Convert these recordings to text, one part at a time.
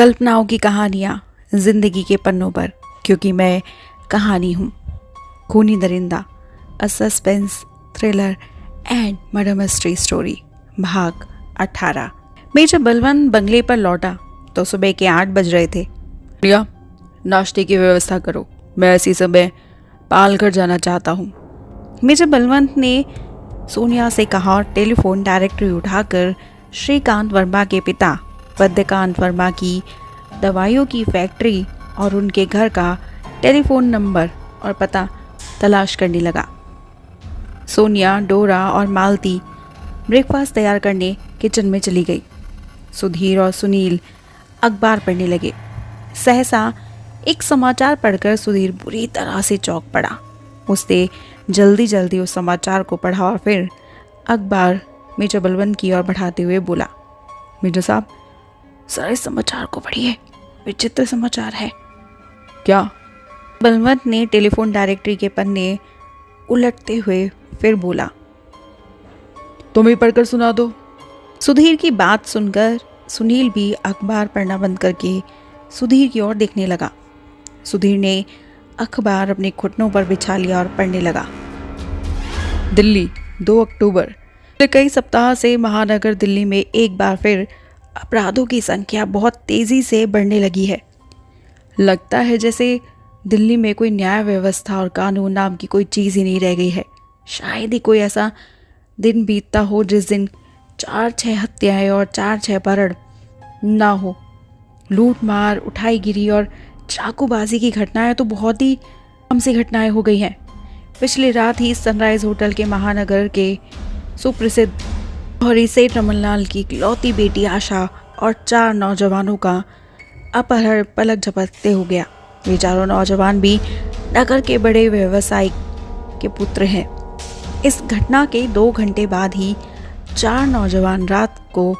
कल्पनाओं की कहानियाँ जिंदगी के पन्नों पर, क्योंकि मैं कहानी हूँ। खूनी दरिंदा, a suspense thriller and murder mystery story, भाग 18। मैं जब बलवंत बंगले पर लौटा तो सुबह के 8 बज रहे थे। प्रिया, नाश्ते की व्यवस्था करो, मैं इसी समय पालघर जाना चाहता हूँ। मेजर बलवंत ने सोनिया से कहा और टेलीफोन डायरेक्टरी उठाकर श्रीकांत वर्मा के पिता पद्मकांत वर्मा की दवाइयों की फैक्ट्री और उनके घर का टेलीफोन नंबर और पता तलाश करने लगा। सोनिया, डोरा और मालती ब्रेकफास्ट तैयार करने किचन में चली गई। सुधीर और सुनील अखबार पढ़ने लगे। सहसा एक समाचार पढ़कर सुधीर बुरी तरह से चौंक पड़ा। उसने जल्दी जल्दी उस समाचार को पढ़ा और फिर अखबार मेजर बलवंत की ओर बढ़ाते हुए बोला, मेजर साहब, सारे समाचार को पढ़िए, विचित्र समाचार है। क्या? बलवंत ने टेलीफोन डायरेक्टरी के पन्ने उलटते हुए फिर बोला, तुम ही पढ़कर सुना दो। सुधीर की बात सुनकर सुनील भी अखबार पढ़ना बंद करके सुधीर की ओर देखने लगा। सुधीर ने अखबार अपने घुटनों पर बिछा लिया और पढ़ने लगा। दिल्ली, 2 अक्टूबर। कई सप्ताह से महानगर दिल्ली में एक बार फिर अपराधों की संख्या बहुत तेजी से बढ़ने लगी है। लगता है जैसे दिल्ली में कोई न्याय व्यवस्था और कानून नाम की कोई चीज़ ही नहीं रह गई है। शायद ही कोई ऐसा दिन बीतता हो जिस दिन 4-6 हत्याएं और 4-6 अपहरण ना हो। लूट मार, उठाईगिरी और चाकूबाजी की घटनाएं तो बहुत ही कम सी घटनाएं हो गई हैं। पिछली रात ही सनराइज होटल के महानगर के सुप्रसिद्ध और सेठ रमनलाल की इकलौती बेटी आशा और 4 नौजवानों का अपहरण पलक झपकते हो गया। ये चारों नौजवान भी नगर के बड़े व्यवसायी के पुत्र हैं। इस घटना के 2 घंटे बाद ही 4 नौजवान रात को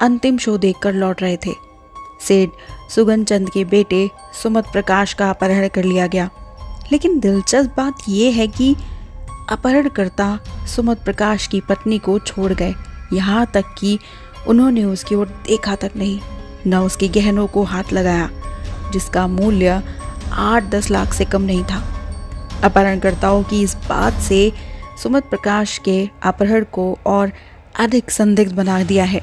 अंतिम शो देखकर लौट रहे थे। सेठ सुगन चंद के बेटे सुमत प्रकाश का अपहरण कर लिया गया। लेकिन दिलचस्प बात यह है कि अपहरणकर्ता सुमत प्रकाश की पत्नी को छोड़ गए, यहाँ तक कि उन्होंने उसकी ओर देखा तक नहीं, न उसके गहनों को हाथ लगाया, जिसका मूल्य 8-10 लाख से कम नहीं था। अपहरणकर्ताओं की इस बात से सुमत प्रकाश के अपहरण को और अधिक संदिग्ध बना दिया है।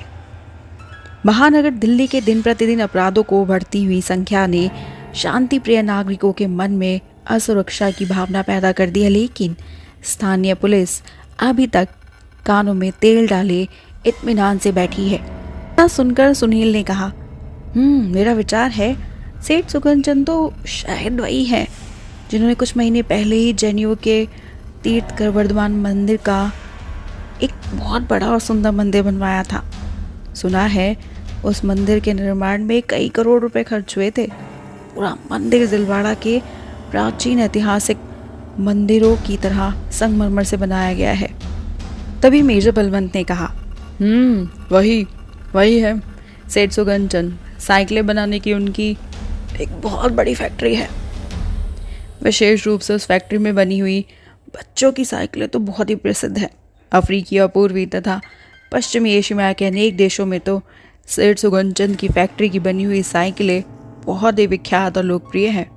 महानगर दिल्ली के दिन प्रतिदिन अपराधों को बढ़ती हुई संख्या ने शांति प्रिय नागरिकों के मन में असुरक्षा की भावना पैदा कर दी है। लेकिन स्थानीय पुलिस अभी तक कानों में तेल डाले इत्मीनान से बैठी है। सुनकर सुनील ने कहा, मेरा विचार है सेठ सुगनचंद तो शायद वही है जिन्होंने कुछ महीने पहले ही जैनियों के तीर्थकर वर्धमान मंदिर का एक बहुत बड़ा और सुंदर मंदिर बनवाया था। सुना है उस मंदिर के निर्माण में कई करोड़ रुपए खर्च हुए थे। पूरा मंदिर दिलवाड़ा के प्राचीन ऐतिहासिक मंदिरों की तरह संगमरमर से बनाया गया है। तभी मेजर बलवंत ने कहा, वही है सेठ सुगनचंद। साइकिलें बनाने की उनकी एक बहुत बड़ी फैक्ट्री है। विशेष रूप से उस फैक्ट्री में बनी हुई बच्चों की साइकिलें तो बहुत ही प्रसिद्ध है। अफ्रीकी और पूर्वी तथा पश्चिमी एशिया के अनेक देशों में तो सेठ सुगनचंद की फैक्ट्री की बनी हुई साइकिलें बहुत ही विख्यात और लोकप्रिय हैं।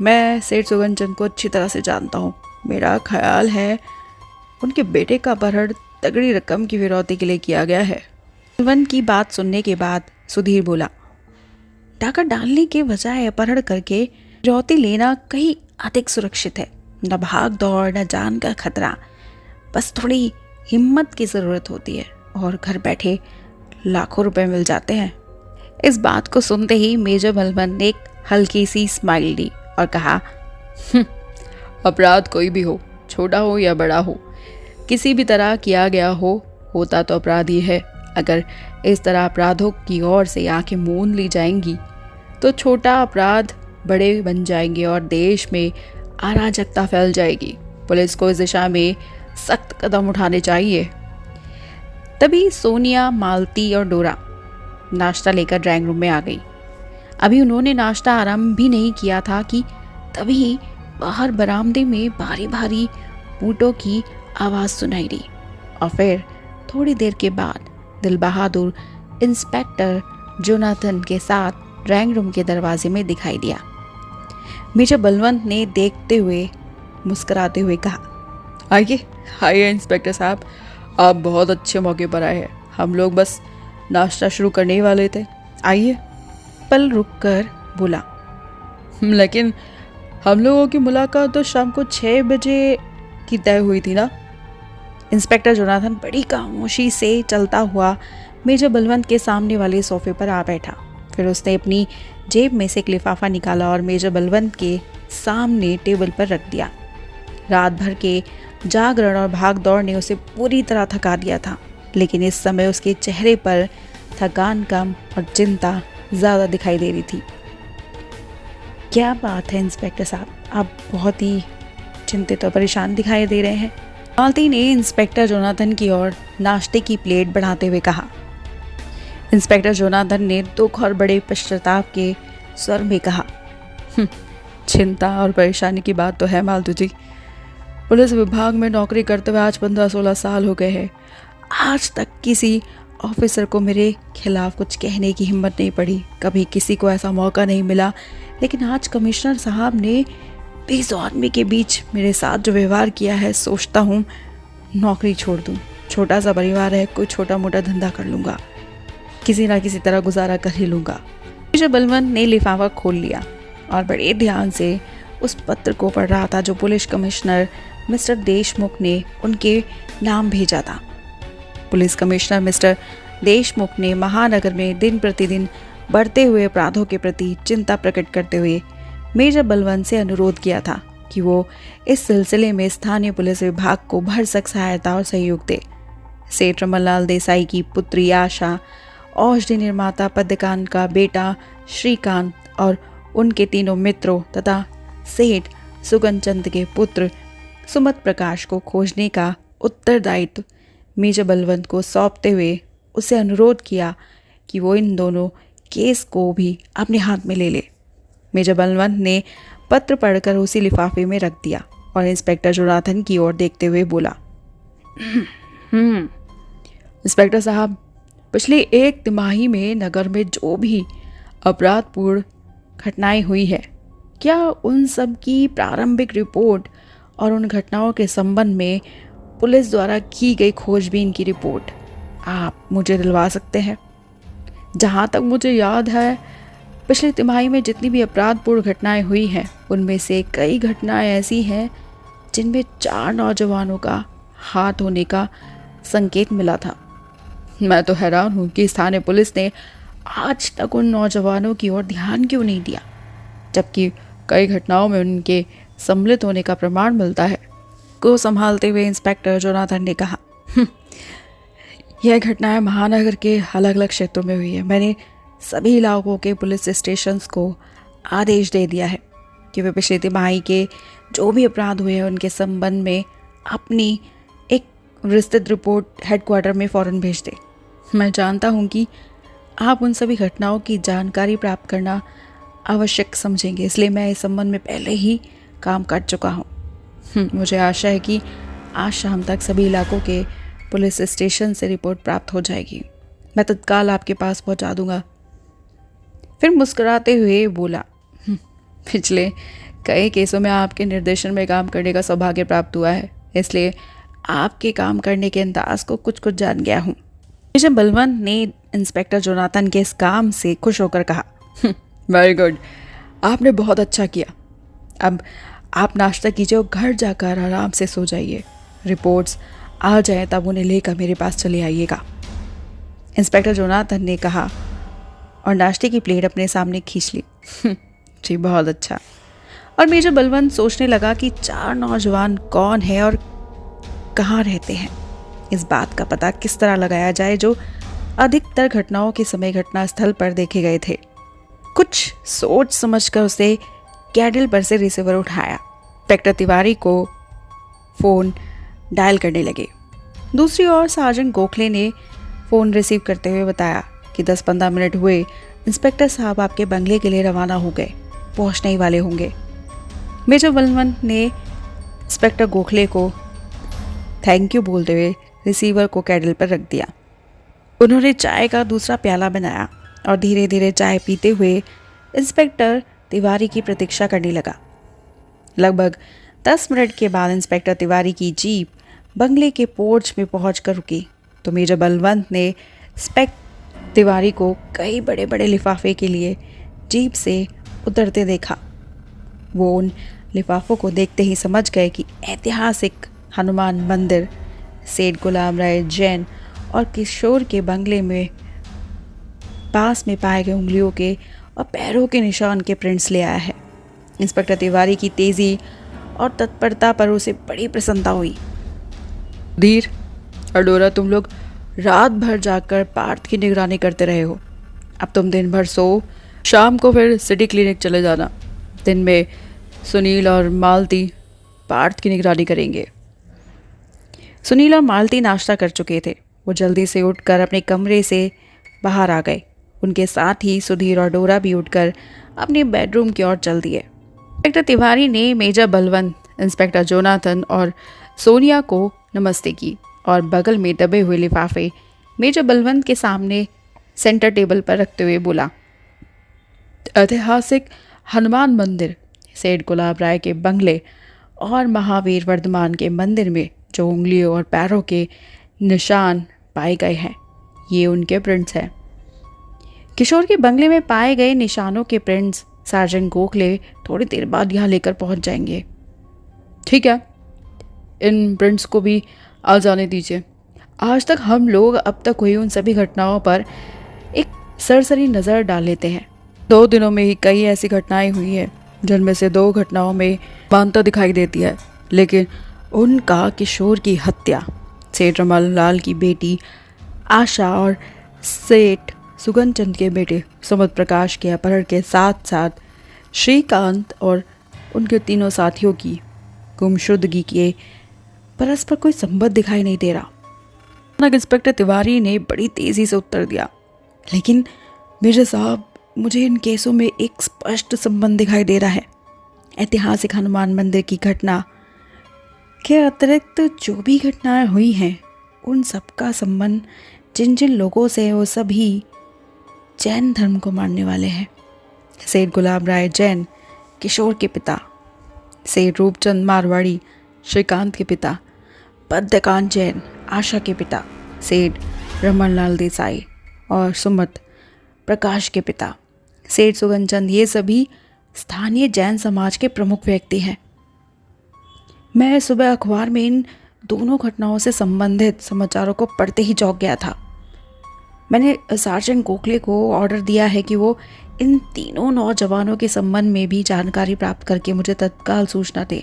मैं सेठ सुगनचंद को अच्छी तरह से जानता हूँ। मेरा ख्याल है उनके बेटे का अपहरण तगड़ी रकम की फिरौती के लिए किया गया है। बलवंत की बात सुनने के बाद सुधीर बोला, डाका डालने के बजाय अपहरण करके फिरौती लेना कहीं अधिक सुरक्षित है। न भाग दौड़, न जान का खतरा, बस थोड़ी हिम्मत की ज़रूरत होती है और घर बैठे लाखों रुपए मिल जाते हैं। इस बात को सुनते ही मेजर बलवंत ने एक हल्की सी स्माइल दी और कहा, अपराध कोई भी हो, छोटा हो या बड़ा हो, किसी भी तरह किया गया होता तो अपराध ही है। अगर इस तरह अपराधों की ओर से आंखें मूंद ली जाएंगी तो छोटा अपराध बड़े बन जाएंगे और देश में अराजकता फैल जाएगी। पुलिस को इस दिशा में सख्त कदम उठाने चाहिए। तभी सोनिया, मालती और डोरा नाश्ता लेकर ड्राइंग रूम में आ गई। अभी उन्होंने नाश्ता आरंभ भी नहीं किया था कि तभी बाहर बरामदे में भारी भारी बूटों की आवाज़ सुनाई दी और फिर थोड़ी देर के बाद दिल बहादुर इंस्पेक्टर जोनाथन के साथ ड्राइंग रूम के दरवाजे में दिखाई दिया। मेजर बलवंत ने देखते हुए मुस्कुराते हुए कहा, आइए आइए इंस्पेक्टर साहब, आप बहुत अच्छे मौके पर आए हैं। हम लोग बस नाश्ता शुरू करने ही वाले थे, आइए। पल रुक कर बोला, लेकिन हम लोगों की मुलाकात तो शाम को 6 बजे की तय हुई थी ना। इंस्पेक्टर जोनाथन बड़ी खामोशी से चलता हुआ मेजर बलवंत के सामने वाले सोफे पर आ बैठा। फिर उसने अपनी जेब में से एक लिफाफा निकाला और मेजर बलवंत के सामने टेबल पर रख दिया। रात भर के जागरण और भाग दौड़ ने उसे पूरी तरह थका दिया था, लेकिन इस समय उसके चेहरे पर थकान कम और चिंता ज़्यादा दिखाई दे रही थी। क्या बात है इंस्पेक्टर साहब, आप बहुत ही चिंतित और परेशान दिखाई दे रहे हैं। मालती ने इंस्पेक्टर जोनाथन की ओर नाश्ते की प्लेट बढ़ाते हुए कहा। इंस्पेक्टर जोनाथन ने दुख और बड़े पश्चाताप के स्वर में कहा, चिंता और परेशानी की बात तो है मालतू जी। पुलिस विभाग में नौकरी करते हुए आज 15-16 साल हो गए हैं। आज तक किसी ऑफिसर को मेरे खिलाफ कुछ कहने की हिम्मत नहीं पड़ी, कभी किसी को ऐसा मौका नहीं मिला। लेकिन आज कमिश्नर साहब ने 20 आदमी के बीच मेरे साथ जो व्यवहार किया है, सोचता हूँ नौकरी छोड़ दूँ। छोटा सा परिवार है, कोई छोटा मोटा धंधा कर लूँगा, किसी ना किसी तरह गुजारा कर ही लूँगा। मेजर बलवंत ने लिफाफा खोल लिया और बड़े ध्यान से उस पत्र को पढ़ रहा था जो पुलिस कमिश्नर मिस्टर देशमुख ने उनके नाम भेजा था। पुलिस कमिश्नर मिस्टर देशमुख ने महानगर में दिन प्रतिदिन बढ़ते हुए अपराधों के प्रति चिंता प्रकट करते हुए मेजर बलवंत से अनुरोध किया था कि वो इस सिलसिले में स्थानीय पुलिस विभाग को भरसक सहायता और सहयोग दे। सेठ रमनलाल देसाई की पुत्री आशा, औषधि निर्माता पद्मकांत का बेटा श्रीकांत और उनके तीनों मित्रों तथा सेठ सुगंध चंद के पुत्र सुमत प्रकाश को खोजने का उत्तरदायित्व मेजर बलवंत को सौंपते हुए उसे अनुरोध किया कि वो इन दोनों केस को भी अपने हाथ में ले ले। मेजर बलवंत ने पत्र पढ़कर उसी लिफाफे में रख दिया और इंस्पेक्टर जोनाथन की ओर देखते हुए बोला, इंस्पेक्टर साहब, पिछली 1 तिमाही में नगर में जो भी अपराधपूर्ण घटनाएं हुई है, क्या उन सब की प्रारंभिक रिपोर्ट और उन घटनाओं के संबंध में पुलिस द्वारा की गई खोजबीन की रिपोर्ट आप मुझे दिलवा सकते हैं? जहाँ तक मुझे याद है, पिछली तिमाही में जितनी भी अपराधपूर्ण घटनाएं हुई हैं, उनमें से कई घटनाएं ऐसी हैं जिनमें 4 नौजवानों का हाथ होने का संकेत मिला था। मैं तो हैरान हूँ कि स्थानीय पुलिस ने आज तक उन नौजवानों की ओर ध्यान क्यों नहीं दिया, जबकि कई घटनाओं में उनके सम्मिलित होने का प्रमाण मिलता है। को संभालते हुए इंस्पेक्टर जोनाथन ने कहा, यह घटनाएं महानगर के अलग अलग क्षेत्रों में हुई है। मैंने सभी इलाकों के पुलिस स्टेशंस को आदेश दे दिया है कि वे पिछले तिमाही के जो भी अपराध हुए हैं उनके संबंध में अपनी एक विस्तृत रिपोर्ट हेडक्वार्टर में फ़ौरन भेज दें। मैं जानता हूं कि आप उन सभी घटनाओं की जानकारी प्राप्त करना आवश्यक समझेंगे, इसलिए मैं इस संबंध में पहले ही काम कर चुका हूं। मुझे आशा है कि आज शाम तक सभी इलाकों के पुलिस स्टेशन से रिपोर्ट प्राप्त हो जाएगी। मैं तत्काल आपके पास पहुंचा दूंगा। फिर मुस्कुराते हुए बोला, पिछले कई केसों में आपके निर्देशन में काम करने का सौभाग्य प्राप्त हुआ है, इसलिए आपके काम करने के अंदाज को कुछ कुछ जान गया हूँ। मेजर बलवंत ने इंस्पेक्टर जोनाथन के इस काम से खुश होकर कहा, वेरी गुड, आपने बहुत अच्छा किया। अब आप नाश्ता कीजिए और घर जाकर आराम से सो जाइए। रिपोर्ट्स आ जाए तब उन्हें लेकर मेरे पास चले आइएगा, इंस्पेक्टर जोनाथन ने कहा और नाश्ते की प्लेट अपने सामने खींच ली। जी बहुत अच्छा। और मेजर बलवंत सोचने लगा कि 4 नौजवान कौन है और कहाँ रहते हैं। इस बात का पता किस तरह लगाया जाए जो अधिकतर घटनाओं के समय घटना स्थल पर देखे गए थे। कुछ सोच समझकर उसे कैडल पर से रिसीवर उठाया। इंस्पेक्टर तिवारी को फ़ोन डायल करने लगे। दूसरी ओर सार्जेंट गोखले ने फ़ोन रिसीव करते हुए बताया कि 10-15 मिनट हुए, इंस्पेक्टर साहब आपके बंगले के लिए रवाना हो गए, पहुंचने ही वाले होंगे। मेजर बलवंत ने इंस्पेक्टर गोखले को थैंक यू बोलते हुए रिसीवर को कैडल पर रख दिया। उन्होंने चाय का दूसरा प्याला बनाया और धीरे धीरे चाय पीते हुए इंस्पेक्टर तिवारी की प्रतीक्षा करने लगा। लगभग 10 मिनट के बाद इंस्पेक्टर तिवारी की जीप बंगले के पोर्च में पहुंचकर रुकी तो मेजर बलवंत ने इंस्पेक्टर तिवारी को कई बड़े बड़े लिफाफे के लिए जीप से उतरते देखा। वो उन लिफाफों को देखते ही समझ गए कि ऐतिहासिक हनुमान मंदिर सेठ गुलाब राय जैन और किशोर के बंगले में पास में पाए गए उंगलियों के और पैरों के निशान के प्रिंट्स ले आया है। इंस्पेक्टर तिवारी की तेज़ी और तत्परता पर उसे बड़ी प्रसन्नता हुई। धीर और डोरा, तुम लोग रात भर जाकर पार्थ की निगरानी करते रहे हो। अब तुम दिन भर सो, शाम को फिर सिटी क्लिनिक चले जाना। दिन में सुनील और मालती पार्थ की निगरानी करेंगे। सुनील और मालती नाश्ता कर चुके थे। वो जल्दी से उठकर अपने कमरे से बाहर आ गए। उनके साथ ही सुधीर और डोरा भी उठकर अपने बेडरूम की ओर चल दिए। इंस्पेक्टर तिवारी ने मेजर बलवंत, इंस्पेक्टर जोनाथन और सोनिया को नमस्ते की और बगल में दबे हुए लिफाफे मेजर बलवंत के सामने सेंटर टेबल पर रखते हुए बोला, ऐतिहासिक हनुमान मंदिर सेठ गुलाब राय के बंगले और महावीर वर्धमान के मंदिर में जो उंगलियों और पैरों के निशान पाए गए हैं, ये उनके प्रिंट्स हैं। किशोर के बंगले में पाए गए निशानों के प्रिंट्स सार्जेंट गोखले थोड़ी देर बाद यहाँ लेकर पहुँच जाएंगे। ठीक है, इन प्रिंट्स को भी आ जाने दीजिए। आज तक हम लोग अब तक हुई उन सभी घटनाओं पर एक सरसरी नज़र डाल लेते हैं। 2 दिनों में ही कई ऐसी घटनाएं हुई हैं जिनमें से 2 घटनाओं में समानता दिखाई देती है, लेकिन उनका किशोर की हत्या, सेठ रमन लाल की बेटी आशा और सेठ सुगन चंद के बेटे सुमित प्रकाश के अपहरण के साथ साथ श्रीकांत और उनके तीनों साथियों की गुमशुदगी के परस्पर कोई संबंध दिखाई नहीं दे रहा। इंस्पेक्टर तिवारी ने बड़ी तेजी से उत्तर दिया, लेकिन मेजर साहब, मुझे इन केसों में एक स्पष्ट संबंध दिखाई दे रहा है। ऐतिहासिक हनुमान मंदिर की घटना के अतिरिक्त जो भी घटनाएं हुई हैं, उन सबका संबंध जिन जिन लोगों से, वो सभी जैन धर्म को मानने वाले हैं। सेठ गुलाब राय जैन, किशोर के पिता, सेठ रूपचंद मारवाड़ी, श्रीकांत के पिता, पद्मकांत जैन, आशा के पिता, सेठ रमनलाल देसाई और सुमित प्रकाश के पिता, सेठ सुगन चंद, ये सभी स्थानीय जैन समाज के प्रमुख व्यक्ति हैं। मैं सुबह अखबार में इन दोनों घटनाओं से संबंधित समाचारों को पढ़ते ही चौंक गया था। मैंने सार्जेंट गोखले को ऑर्डर दिया है कि वो इन तीनों नौजवानों के संबंध में भी जानकारी प्राप्त करके मुझे तत्काल सूचना दे,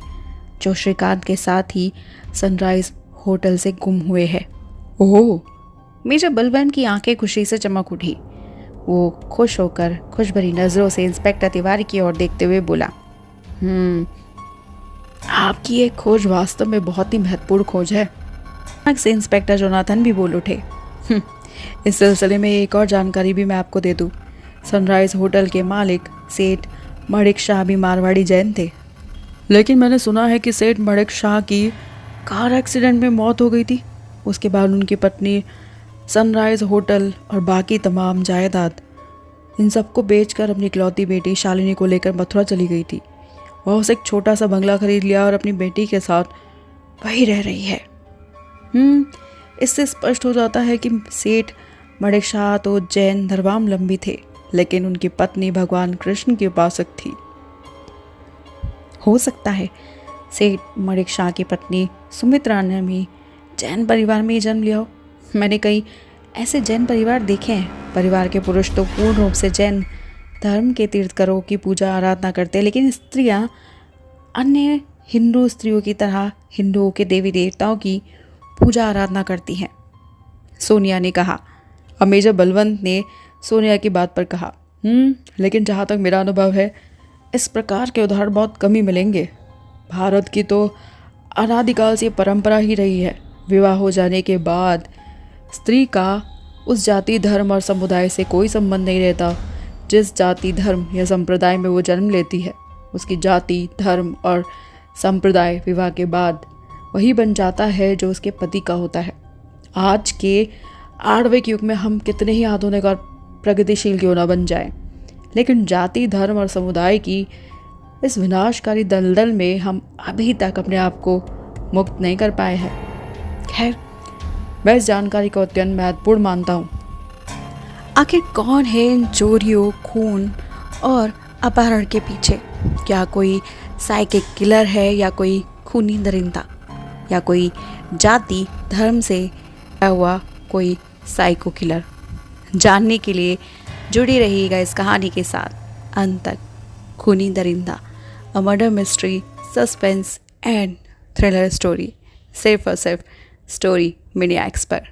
जो श्रीकांत के साथ ही सनराइज होटल से गुम हुए हैं। ओह! मेजर बलवंत की आंखें खुशी से चमक उठी। वो खुश होकर खुशभरी नज़रों से इंस्पेक्टर तिवारी की ओर देखते हुए बोला, आपकी ये खोज वास्तव में बहुत ही महत्वपूर्ण खोज है। से इंस्पेक्टर जोनाथन भी बोल उठे, इस सिलसिले में एक और जानकारी भी मैं आपको दे दूं। सनराइज होटल के मालिक सेठ मणिक शाह भी मारवाड़ी जैन थे, लेकिन मैंने सुना है कि सेठ मणिक शाह की कार एक्सीडेंट में मौत हो गई थी। उसके बाद उनकी पत्नी सनराइज होटल और बाकी तमाम जायदाद, इन सबको बेचकर अपनी इकलौती बेटी शालिनी को लेकर मथुरा चली गई थी। वह उसे एक छोटा सा बंगला खरीद लिया और अपनी बेटी के साथ वहीं रह रही है। इससे स्पष्ट हो जाता है कि सेठ मणिक शाह तो जैन धर्मावलंबी थे, लेकिन उनकी पत्नी भगवान कृष्ण की उपासक थी। हो सकता है सेठ मणिक शाह की पत्नी सुमित्रा ने भी जैन परिवार में ही जन्म लिया हो। मैंने कई ऐसे जैन परिवार देखे हैं। परिवार के पुरुष तो पूर्ण रूप से जैन धर्म के तीर्थकरों की पूजा आराधना करते हैं, लेकिन स्त्रियां अन्य हिंदू स्त्रियों की तरह हिंदुओं के देवी देवताओं की पूजा आराधना करती हैं, सोनिया ने कहा। अब मेजर बलवंत ने सोनिया की बात पर कहा, लेकिन जहाँ तक मेरा अनुभव है, इस प्रकार के उदाहरण बहुत कम ही मिलेंगे। भारत की तो अनादिकाल से परंपरा ही रही है। विवाह हो जाने के बाद स्त्री का उस जाति, धर्म और समुदाय से कोई संबंध नहीं रहता। जिस जाति, धर्म या संप्रदाय में वो जन्म लेती है, उसकी जाति, धर्म और संप्रदाय विवाह के बाद वही बन जाता है जो उसके पति का होता है। आज के आधुनिक युग में हम कितने ही आधुनिक और प्रगतिशील क्यों ना बन जाए, लेकिन जाति, धर्म और समुदाय की इस विनाशकारी दलदल में हम अभी तक अपने आप को मुक्त नहीं कर पाए हैं। खैर, मैं इस जानकारी को अत्यंत महत्वपूर्ण मानता हूँ। आखिर कौन है इन चोरियों, खून और अपहरण के पीछे? क्या कोई साइकिक किलर है, या कोई खूनी दरिंदा, या कोई जाति धर्म से हुआ कोई साइको किलर? जानने के लिए जुड़ी रहिएगा इस कहानी के साथ अंत तक। खूनी दरिंदा, a murder mystery, suspense and thriller story, सिर्फ और सिर्फ स्टोरी मिनिएक्स पर।